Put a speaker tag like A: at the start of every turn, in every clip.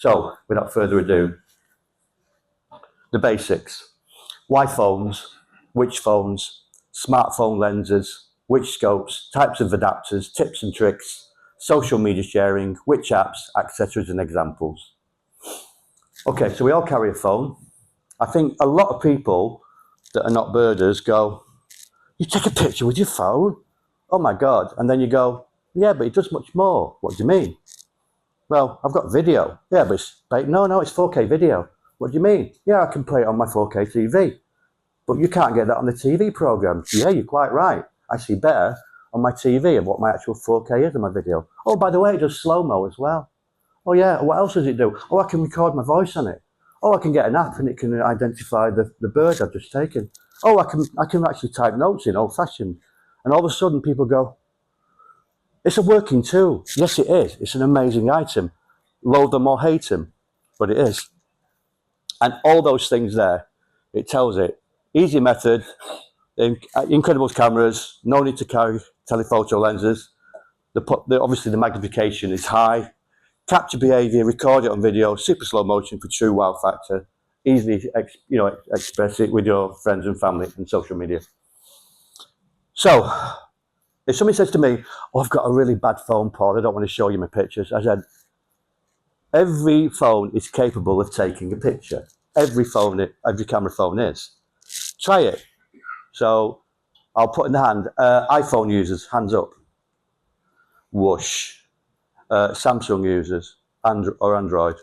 A: So, without further ado, the basics. Why phones? Which phones? Smartphone lenses? Which scopes? Types of adapters? Tips and tricks? Social media sharing? Which apps? Etc. and examples. Okay, so we all carry a phone. I think a lot of people that are not birders go, you take a picture with your phone? Oh my God. And then you go, yeah, but it does much more. What do you mean? Well, I've got video. Yeah, but no, it's 4K video. What do you mean? Yeah, I can play it on my 4K TV. But you can't get that on the TV program. Yeah, you're quite right. I see better on my TV of what my actual 4K is in my video. Oh, by the way, it does slow-mo as well. Oh yeah, what else does it do? Oh, I can record my voice on it. Oh, I can get an app and it can identify the bird I've just taken. Oh, I can actually type notes in old-fashioned. And all of a sudden people go, it's a working tool. Yes, it is. It's an amazing item. Loathe them or hate them, but it is. And all those things there, it tells it. Easy method, incredible cameras, no need to carry telephoto lenses. Obviously the magnification is high. Capture behavior, record it on video, super slow motion for true wow factor. Easily express it with your friends and family and social media. So, if somebody says to me, oh, I've got a really bad phone, Paul, I don't want to show you my pictures. I said, every phone is capable of taking a picture. Every camera phone is. Try it. So, I'll put in the hand, iPhone users, hands up. Whoosh. Samsung users, or Android.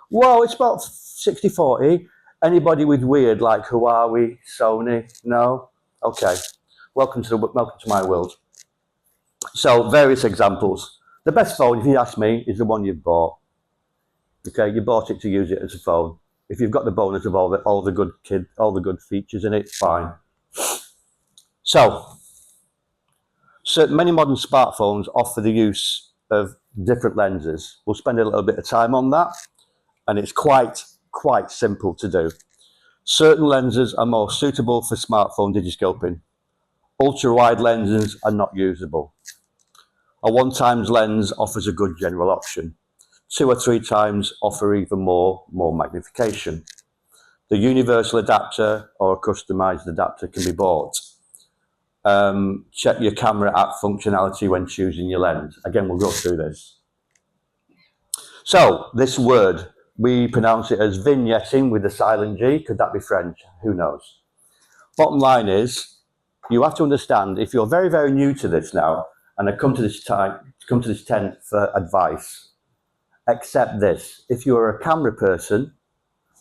A: Whoa, it's about 60-40. Anybody with weird like Huawei, Sony? No? Okay. Welcome to my world. So, various examples. The best phone, if you ask me, is the one you've bought. Okay, you bought it to use it as a phone. If you've got the bonus of all the good features in it, fine. So, many modern smartphones offer the use of different lenses. We'll spend a little bit of time on that, and it's quite simple to do. Certain lenses are more suitable for smartphone digiscoping. Ultra-wide lenses are not usable. A 1x lens offers a good general option. 2 or 3 times offer even more magnification. The universal adapter or a customized adapter can be bought. Check your camera app functionality when choosing your lens. Again, we'll go through this. So, this word, we pronounce it as vignetting with a silent G. Could that be French? Who knows? Bottom line is, you have to understand, if you're very, very new to this now, and I come to this tent for advice, accept this. If you're a camera person,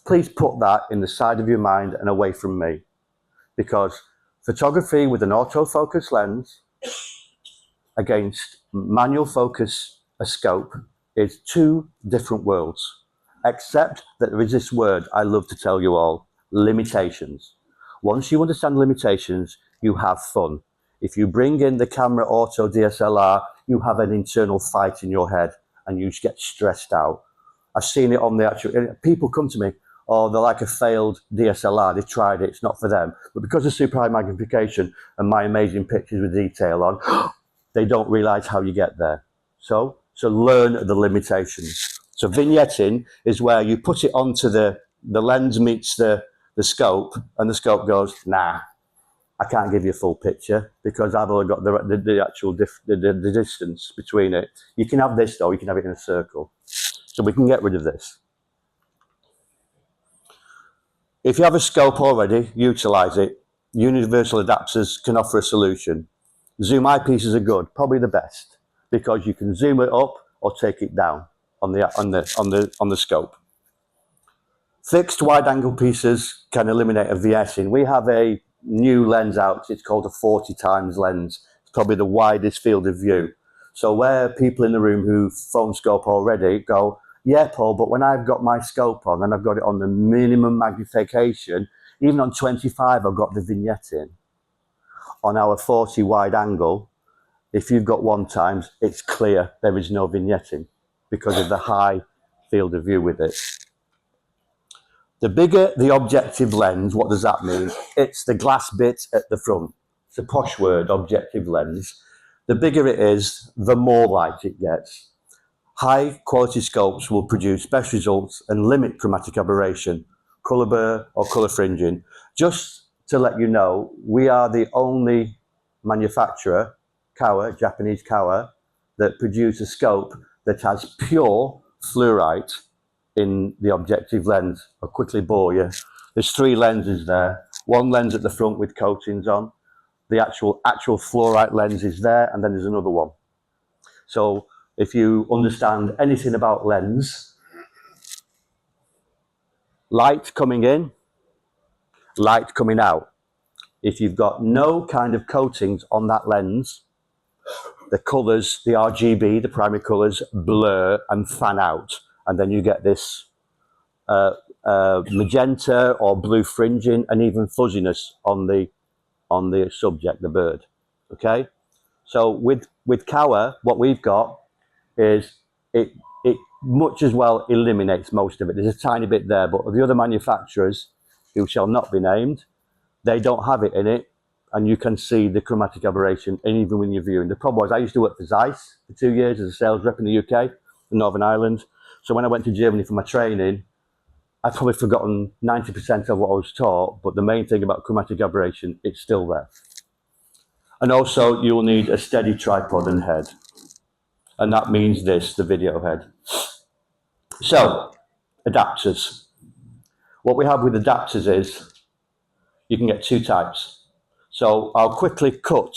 A: please put that in the side of your mind and away from me. Because photography with an autofocus lens against manual focus, a scope, is 2 different worlds. Except that there is this word I love to tell you all, limitations. Once you understand limitations, you have fun. If you bring in the camera auto DSLR, you have an internal fight in your head and you get stressed out. I've seen it on the actual, people come to me, oh, they're like a failed DSLR, they've tried it, it's not for them. But because of super high magnification and my amazing pictures with detail on, they don't realize how you get there. So learn the limitations. So vignetting is where you put it onto the lens meets the scope, and the scope goes, nah, I can't give you a full picture because I've only got the actual the distance between it. You can have this though, you can have it in a circle. So we can get rid of this. If you have a scope already, utilize it. Universal adapters can offer a solution. Zoom eyepieces are good, probably the best, because you can zoom it up or take it down on the scope. Fixed wide-angle pieces can eliminate a vignetting. We have a new lens out. It's called a 40x lens. It's probably the widest field of view. So where people in the room who Phonescope already go, yeah, Paul, but when I've got my scope on and I've got it on the minimum magnification, even on 25, I've got the vignetting. On our 40 wide angle, if you've got 1x, it's clear there is no vignetting because of the high field of view with it. The bigger the objective lens, what does that mean? It's the glass bit at the front. It's a posh word, objective lens. The bigger it is, the more light it gets. High quality scopes will produce best results and limit chromatic aberration, colour blur or colour fringing. Just to let you know, we are the only manufacturer, Kowa, Japanese Kowa, that produce a scope that has pure fluorite in the objective lens. I'll quickly bore you. There's 3 lenses there. One lens at the front with coatings on. The actual fluorite lens is there, and then there's another one. So if you understand anything about lens, light coming in, light coming out. If you've got no kind of coatings on that lens, the colours, the RGB, the primary colours, blur and fan out, and then you get this magenta or blue fringing and even fuzziness on the subject, the bird. Okay, so with Kowa, what we've got is it much as well eliminates most of it. There's a tiny bit there, but the other manufacturers, who shall not be named, they don't have it in it, and you can see the chromatic aberration, and even when you're viewing. The problem was I used to work for Zeiss for 2 years as a sales rep in the UK, in Northern Ireland. So when I went to Germany for my training, I've probably forgotten 90% of what I was taught, but the main thing about chromatic aberration, it's still there. And also you'll need a steady tripod and head. And that means this, the video head. So, adapters. What we have with adapters is, you can get 2 types. So I'll quickly cut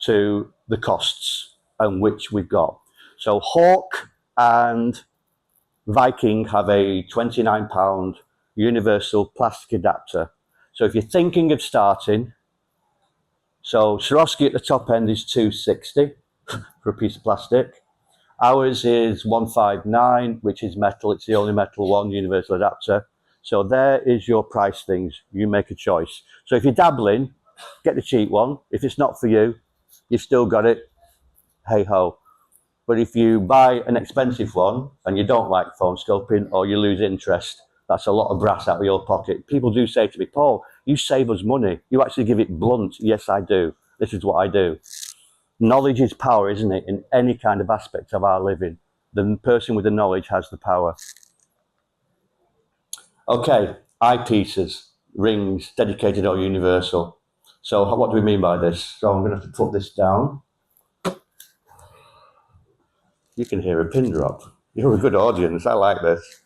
A: to the costs and which we've got. So Hawk and Viking have a £29 universal plastic adapter. So if you're thinking of starting, so Swarovski at the top end is £260 for a piece of plastic. Ours is £159, which is metal. It's the only metal one, universal adapter. So there is your price things. You make a choice. So if you're dabbling, get the cheap one. If it's not for you, you've still got it. Hey ho. But if you buy an expensive one and you don't like Phonescoping or you lose interest, that's a lot of brass out of your pocket. People do say to me, Paul, you save us money. You actually give it blunt. Yes, I do. This is what I do. Knowledge is power, isn't it? In any kind of aspect of our living. The person with the knowledge has the power. Okay, eyepieces, rings, dedicated or universal. So what do we mean by this? So I'm going to have to put this down. You can hear a pin drop. You're a good audience. I like this.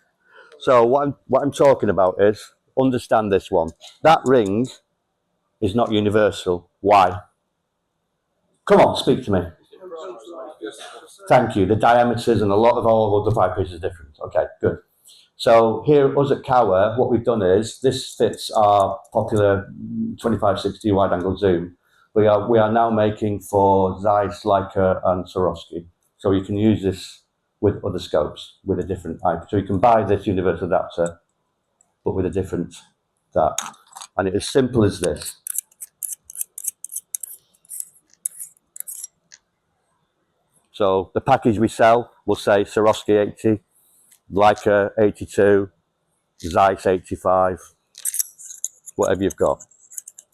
A: So what I'm talking about is, understand this one. That ring is not universal. Why? Come on, speak to me. Thank you. The diameters and a lot of all of the eyepieces are different. Okay, good. So here, us at Kowa, what we've done is, this fits our popular 25-60 wide-angle zoom. We are now making for Zeiss, Leica, and Swarovski. So you can use this with other scopes, with a different eyepiece. So you can buy this universal adapter, but with a different that. And it's as simple as this. So the package we sell will say Swarovski 80, Leica 82, Zeiss 85, whatever you've got.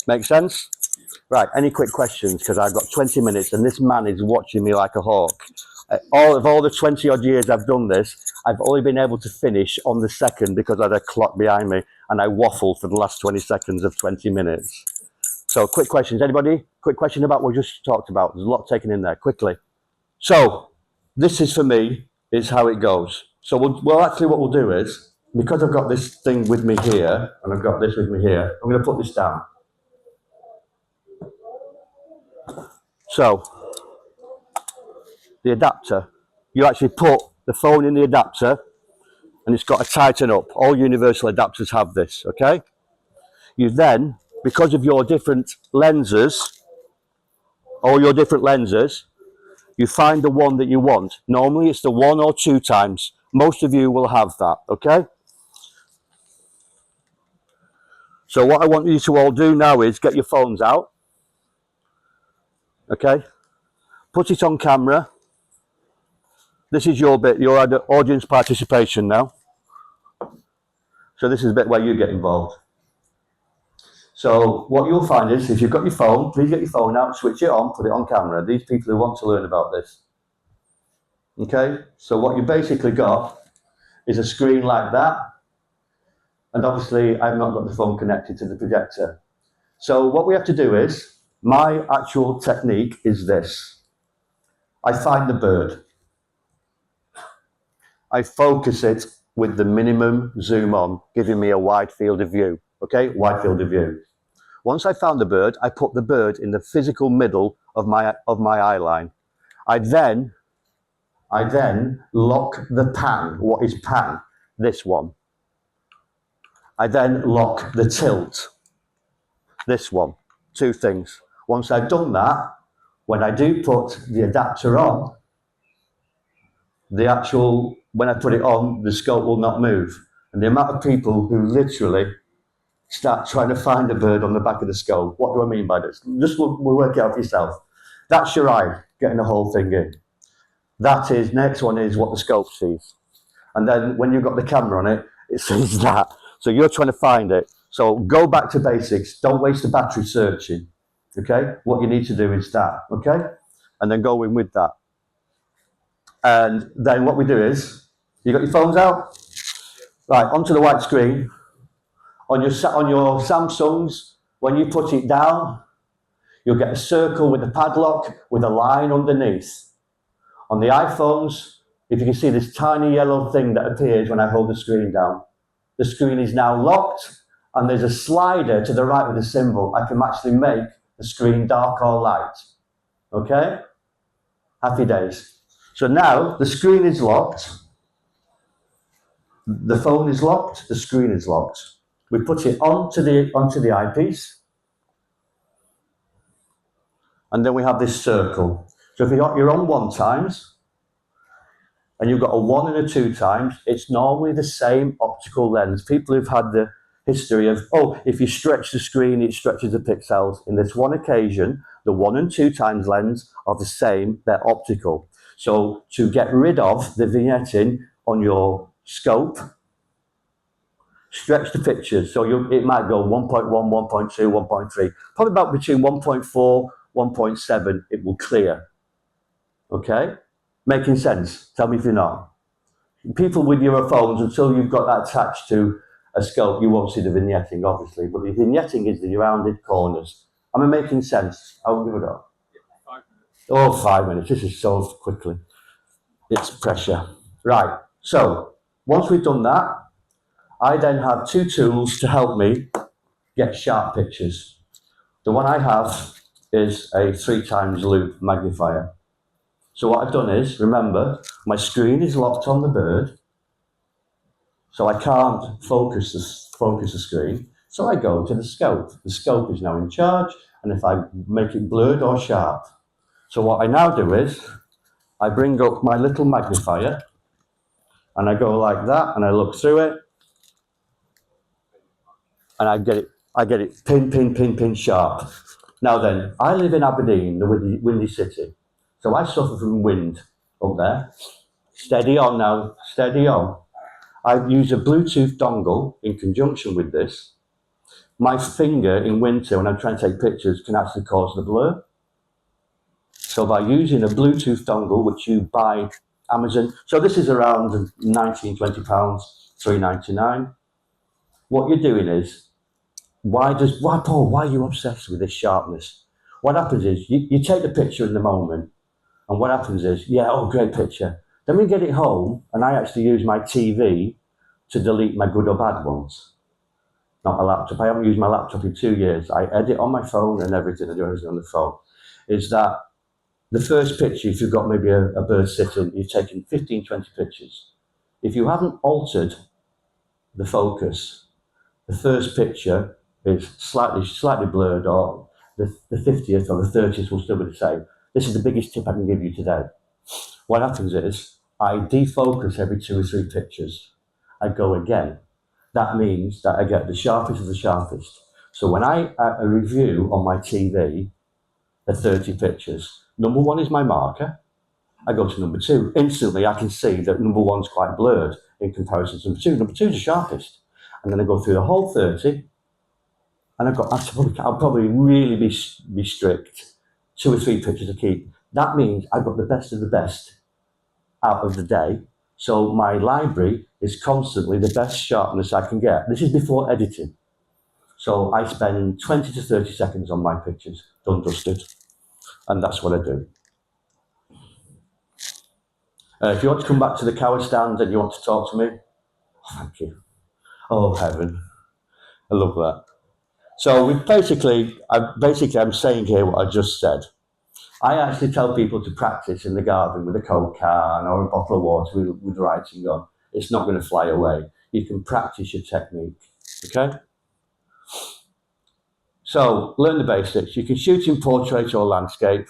A: Make sense? Right, any quick questions? Because I've got 20 minutes and this man is watching me like a hawk. All the 20 odd years I've done this, I've only been able to finish on the second because I had a clock behind me and I waffled for the last 20 seconds of 20 minutes. So quick questions, anybody? Quick question about what we just talked about. There's a lot taken in there, quickly. So this is, for me, is how it goes. So well, actually what we'll do is, because I've got this thing with me here, and I've got this with me here, I'm going to put this down. So, the adapter, you actually put the phone in the adapter, and it's got to tighten up. All universal adapters have this, okay? You then, because of your different lenses, all your different lenses, you find the one that you want. Normally it's the 1 or 2 times. Most of you will have that, okay? So what I want you to all do now is get your phones out, okay? Put it on camera. This is your bit, your audience participation now. So this is the bit where you get involved. So what you'll find is, if you've got your phone, please get your phone out, switch it on, put it on camera. These people who want to learn about this. Okay, so what you basically got is a screen like that, and obviously I've not got the phone connected to the projector. So what we have to do is, my actual technique is this. I find the bird. I focus it with the minimum zoom on, giving me a wide field of view. Okay, wide field of view. Once I found the bird, I put the bird in the physical middle of my eye line. I then lock the pan. What is pan? This one. I then lock the tilt. This one. Two things. Once I've done that, when I do put the adapter on, when I put it on, the scope will not move. And the amount of people who literally start trying to find a bird on the back of the scope. What do I mean by this? Just we'll work it out for yourself. That's your eye, getting the whole thing in. Next one is what the scope sees. And then when you've got the camera on it, it sees that. So you're trying to find it. So go back to basics. Don't waste the battery searching. Okay? What you need to do is that. Okay? And then go in with that. And then what we do is, you got your phones out? Right, onto the white screen. On your Samsungs, when you put it down, you'll get a circle with a padlock with a line underneath. On the iPhones, if you can see this tiny yellow thing that appears when I hold the screen down, the screen is now locked, and there's a slider to the right with a symbol. I can actually make the screen dark or light. Okay? Happy days. So now the screen is locked, the phone is locked, the screen is locked. We put it onto the eyepiece, and then we have this circle. So if you're on 1 times, and you've got a 1 and a 2 times, it's normally the same optical lens. People who've had the history of, if you stretch the screen, it stretches the pixels. In this one occasion, the 1 and 2 times lens are the same, they're optical. So to get rid of the vignetting on your scope, stretch the pictures. So it might go 1.1, 1.2, 1.3, probably about between 1.4, 1.7, it will clear. Okay? Making sense? Tell me if you're not. People with your phones, until you've got that attached to a scope, you won't see the vignetting, obviously. But the vignetting is the rounded corners. Am I making sense? I'll give it up. 5 minutes. Oh, 5 minutes. This is so quickly. It's pressure. Right. So once we've done that, I then have 2 tools to help me get sharp pictures. The one I have is a 3 times loop magnifier. So what I've done is, remember, my screen is locked on the bird, so I can't focus the screen. So I go to the scope. The scope is now in charge, and if I make it blurred or sharp. So what I now do is, I bring up my little magnifier, and I go like that, and I look through it, and I get it pin sharp. Now then, I live in Aberdeen, the windy city, so I suffer from wind up there. Steady on now, steady on. I use a Bluetooth dongle in conjunction with this. My finger in winter, when I'm trying to take pictures, can actually cause the blur. So by using a Bluetooth dongle, which you buy Amazon, so this is around 19, 20 pounds, £3.99. What you're doing is, Paul, why are you obsessed with this sharpness? What happens is, you take the picture in the moment, and what happens is, great picture. Then we get it home, and I actually use my TV to delete my good or bad ones. Not my laptop. I haven't used my laptop in 2 years. I edit on my phone and everything. I do everything on the phone. Is that the first picture, if you've got maybe a bird sitting, you've taken 15, 20 pictures. If you haven't altered the focus, the first picture is slightly blurred, or the 50th or the 30th will still be the same. This is the biggest tip I can give you today. What happens is, I defocus every 2 or 3 pictures. I go again. That means that I get the sharpest of the sharpest. So when I review on my TV the 30 pictures, number 1 is my marker. I go to number 2. Instantly, I can see that number 1's quite blurred in comparison to number 2. Number 2 is the sharpest. And then I go through the whole 30, and I'll probably really be strict. 2 or 3 pictures to keep. That means I've got the best of the best out of the day. So my library is constantly the best sharpness I can get. This is before editing. So I spend 20 to 30 seconds on my pictures, done, dusted. And that's what I do. If you want to come back to the Kowa stand and you want to talk to me, thank you. Oh, heaven. I love that. So I'm saying here what I just said. I actually tell people to practice in the garden with a Coke can or a bottle of water with writing on. It's not going to fly away. You can practice your technique, okay? So learn the basics. You can shoot in portrait or landscape,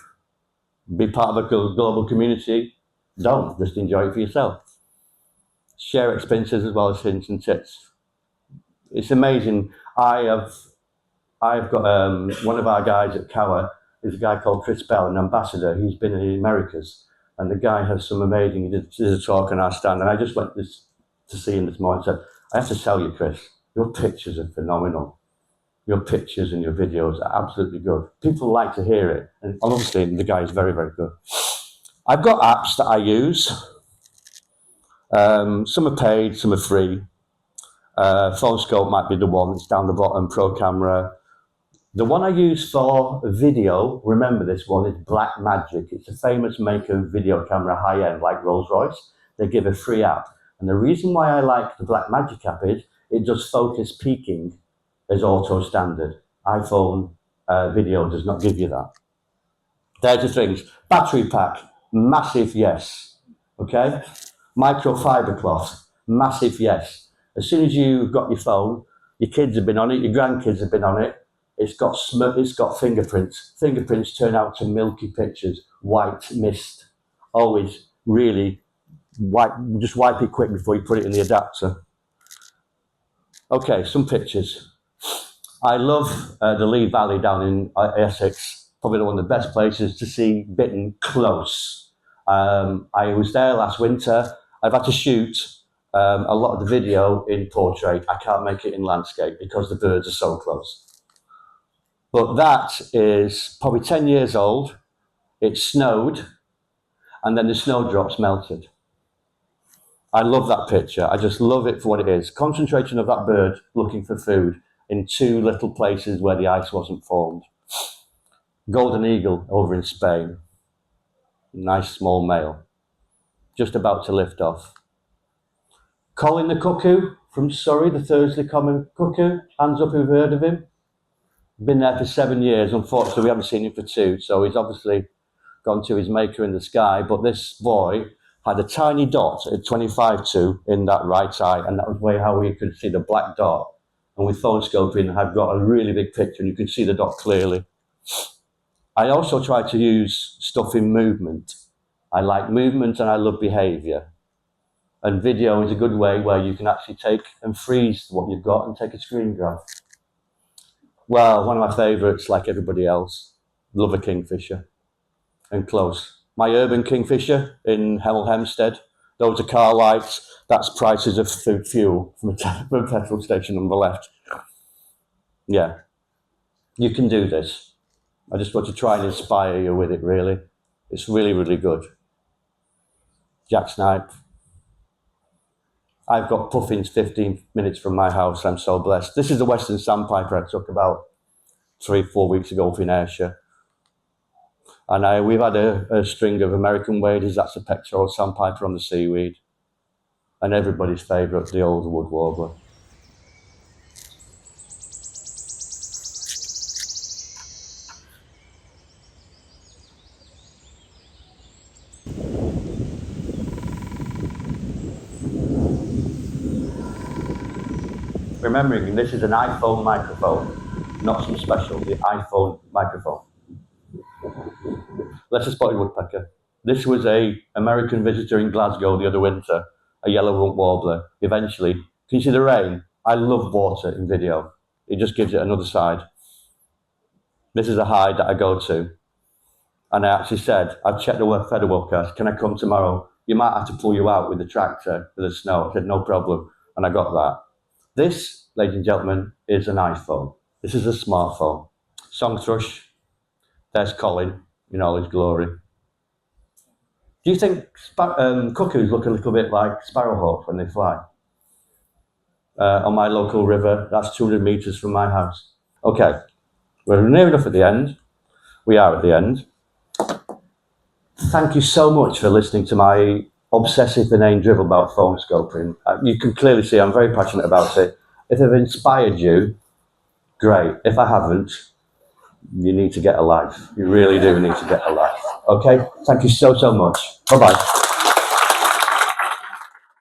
A: be part of a global community. Don't, just enjoy it for yourself. Share experiences as well as hints and tips. It's amazing. I've got one of our guys at Kowa is a guy called Chris Bell, an ambassador. He's been in the Americas, and the guy has some amazing. He did a talk on our stand, and I just went to see him this morning. And said, "I have to tell you, Chris, your pictures are phenomenal. Your pictures and your videos are absolutely good. People like to hear it, and obviously the guy is very, very good." I've got apps that I use. Some are paid, some are free. Phonescope might be the one that's down the bottom, Pro Camera. The one I use for video, remember this one, is Blackmagic. It's a famous maker of video camera, high-end, like Rolls-Royce. They give a free app. And the reason why I like the Blackmagic app is it does focus peaking as auto standard. iPhone video does not give you that. There's the things. Battery pack, massive yes. Okay? Microfiber cloth, massive yes. As soon as you've got your phone, your kids have been on it, your grandkids have been on it, it's got fingerprints. Fingerprints turn out to milky pictures, white mist. Always really just wipe it quick before you put it in the adapter. Okay, some pictures. I love the Lee Valley down in Essex, probably one of the best places to see bitten close. I was there last winter. I've had to shoot a lot of the video in portrait. I can't make it in landscape because the birds are so close. But that is probably 10 years old. It snowed, and then the snowdrops melted. I love that picture. I just love it for what it is. Concentration of that bird looking for food in two little places where the ice wasn't formed. Golden eagle over in Spain. Nice small male. Just about to lift off. Colin the cuckoo from Surrey, the Thursday common cuckoo. Hands up who've heard of him. Been there for 7 years. Unfortunately, we haven't seen him for 2, so he's obviously gone to his maker in the sky. But this boy had a tiny dot at 25-2 in that right eye, and that was how we could see the black dot. And with Phonescoping, I've got a really big picture, and you can see the dot clearly. I also try to use stuff in movement. I like movement and I love behaviour. And video is a good way where you can actually take and freeze what you've got and take a screen grab. Well, one of my favourites, like everybody else, love a kingfisher. And close. My urban kingfisher in Hemel Hempstead, those are car lights, that's prices of fuel from a petrol station on the left. Yeah, you can do this. I just want to try and inspire you with it, really. It's really, really good. Jack snipe. I've got puffins 15 minutes from my house. I'm so blessed. This is the Western sandpiper I took about 3-4 weeks ago in Ayrshire. And we've had a string of American waders. That's a pectoral sandpiper on the seaweed. And everybody's favourite, the old wood warbler. Remembering this is an iPhone microphone, not some special, the iPhone microphone. Lesser spotted woodpecker. This was an American visitor in Glasgow the other winter, a yellow rump warbler. Eventually, can you see the rain? I love water in video. It just gives it another side. This is a hide that I go to. And I actually said, I've checked the weather forecast, can I come tomorrow? You might have to pull you out with the tractor for the snow. I said, no problem. And I got that. This, ladies and gentlemen, is an iPhone. This is a smartphone. Song thrush. There's Colin in all his glory. Do you think cuckoos look a little bit like sparrowhawks when they fly? On my local river, that's 200 metres from my house. Okay, we're near enough at the end. We are at the end. Thank you so much for listening to my obsessive inane drivel about phonescoping. You can clearly see I'm very passionate about it. If I've inspired you, great. If I haven't, you need to get a life. You really do need to get a life. Okay? Thank you so, so much. Bye-bye.